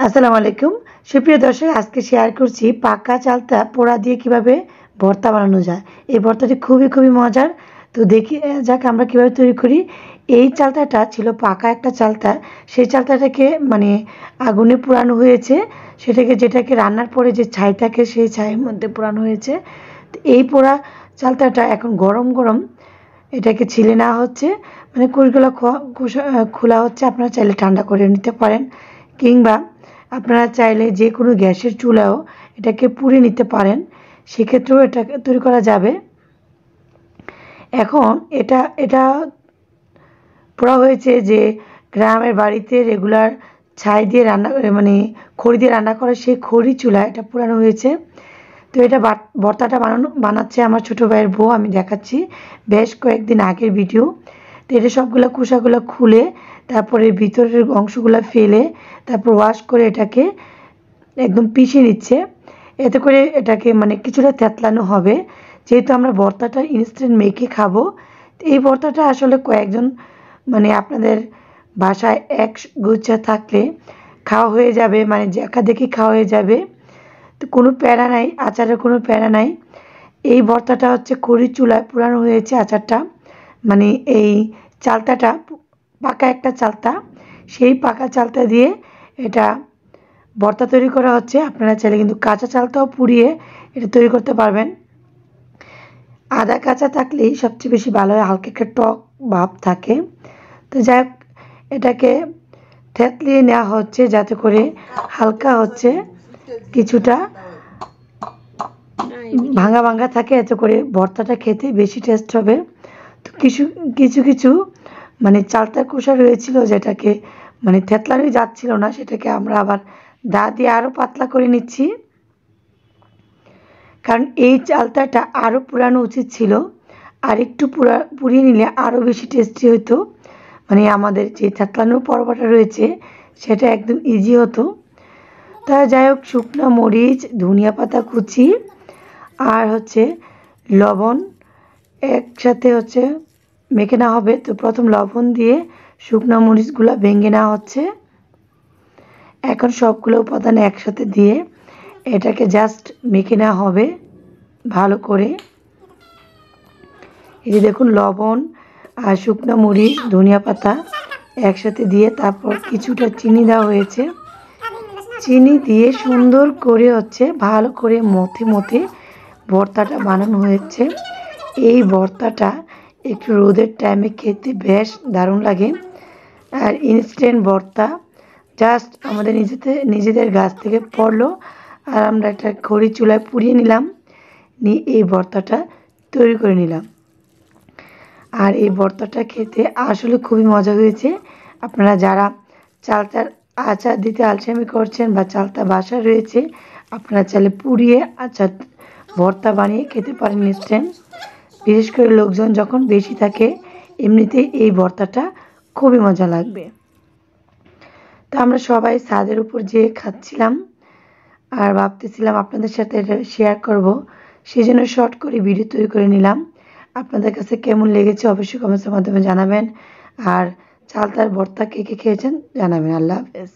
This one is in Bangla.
আসসালামু আলাইকুম সুপ্রিয় দর্শক, আজকে শেয়ার করছি পাকা চালতা পোড়া দিয়ে কিভাবে ভর্তা বানানো যায়। এই ভর্তাটি খুবই মজার। তো দেখি যাক আমরা কিভাবে তৈরি করি। এই চালতাটা ছিল পাকা একটা চালতা। সেই চালতাটাকে আগুনে পোড়ানো হয়েছে, যেটাকে রান্নার পরে যে ছাই থাকে সেই ছাইয়ের মধ্যে পোড়ানো হয়েছে। তো এই পোড়া চালতাটা এখন গরম গরম এটাকে ছিলে নেওয়া হচ্ছে, কোষগুলো খোলা হচ্ছে। আপনারা চাইলে ঠান্ডা করে নিতে পারেন, কিংবা আপনারা চাইলে যে কোনো গ্যাসের চুলাও এটাকে পুড়ে নিতে পারেন, সেক্ষেত্রেও এটা তৈরি করা যাবে। এখন এটা এটা পোড়া হয়েছে যে গ্রামের বাড়িতে রেগুলার ছাই দিয়ে রান্না খড়ি দিয়ে রান্না করে সেই খড়ি চুলা এটা পোড়ানো হয়েছে। তো এটা ভর্তাটা বানাচ্ছে আমার ছোটো ভাইয়ের বউ। আমি দেখাচ্ছি বেশ কয়েকদিন আগের ভিডিও। তো এটা সবগুলো খোসাগুলো খুলে তারপরে ভিতরের অংশগুলো ফেলে তারপর ওয়াশ করে এটাকে একদম পিষে নিচ্ছে। এতে করে এটাকে কিছুটা থেতলানো হবে, যেহেতু আমরা ভর্তাটা ইনস্ট্যান্ট মেখে খাবো। এই ভর্তাটা আসলে কয়েকজন আপনাদের বাসায় এক গুচ্ছা থাকলে খাওয়া হয়ে যাবে, দেখি খাওয়া হয়ে যাবে। তো কোনো প্যারা নাই, আচারের কোনো প্যারা নাই। এই ভর্তাটা হচ্ছে খড়ির চুলায় পোড়ানো হয়েছে আচারটা, এই চালতাটা পাকা একটা চালতা, সেই পাকা চালতা দিয়ে এটা ভর্তা তৈরি করা হচ্ছে। আপনারা চাইলে কিন্তু কাঁচা চালতাও পুড়িয়ে এটা তৈরি করতে পারবেন। আদা কাঁচা থাকলেই সবচেয়ে বেশি ভালো হয়, হালকা একটা টক ভাব থাকে। তো যাই হোক, এটাকে থেতলিয়ে নেওয়া হচ্ছে যাতে করে হালকা কিছুটা ভাঙা থাকে, এতে করে ভর্তাটা খেতে বেশি টেস্ট হবে। তো কিছু চালতার খোসা রয়েছিল যেটাকে থেতলানোই যাচ্ছিল না, সেটাকে আমরা আবার দা দিয়ে আরও পাতলা করে নিচ্ছি, কারণ এই চালতাটা আরও পুরানো উচিত ছিল। আর একটু পুড়িয়ে নিলে আরও বেশি টেস্টি হতো। আমাদের যে থেতলানোর পর্বটা রয়েছে সেটা একদম ইজি হতো। তা যাই হোক, শুকনো মরিচ, ধনিয়া পাতা কুচি আর লবণ একসাথে মেখে নেওয়া হবে। তো প্রথম লবণ দিয়ে শুকনো মরিচগুলো ভেঙে নেওয়া হচ্ছে। এখন সবগুলো উপাদান একসাথে দিয়ে এটাকে জাস্ট মেখে নেওয়া হবে ভালো করে। এই যে দেখুন, লবণ আর শুকনো মরিচ, ধনিয়া পাতা একসাথে দিয়ে তারপর কিছুটা চিনি দেওয়া হয়েছে। চিনি দিয়ে সুন্দর করে ভালো করে মথে ভর্তাটা বানানো হয়েছে। এই ভর্তাটা একটু রোদের টাইমে খেতে বেশ দারুণ লাগে। আর ইনস্ট্যান্ট ভর্তা জাস্ট আমাদের নিজেদের গাছ থেকে পড়লো, আর আমরা একটা খড়ি চুলায় পুড়িয়ে নিলাম, নিয়ে এই ভর্তাটা তৈরি করে নিলাম। আর এই ভর্তাটা খেতে আসলে খুবই মজা হয়েছে। আপনারা যারা চালতার আচার দিতে আলসেমি করছেন বা চালতা বাসা রয়েছে, আপনারা চাইলে পুড়িয়ে আচার ভর্তা বানিয়ে খেতে পারেন ইনস্ট্যান্ট। বিশেষ করে লোকজন যখন বেশি থাকে, এমনিতেই এই ভর্তাটা খুবই মজা লাগবে। তো আমরা সবাই ছাদের উপর যেয়ে খাচ্ছিলাম আর ভাবতেছিলাম আপনাদের সাথে এটা শেয়ার করব, সেই জন্য শর্ট করে ভিডিও তৈরি করে নিলাম। আপনাদের কাছে কেমন লেগেছে অবশ্যই কমেন্টসের মাধ্যমে জানাবেন। আর চালতার ভর্তা কে খেয়েছেন জানাবেন। আল্লাহ হাফেজ।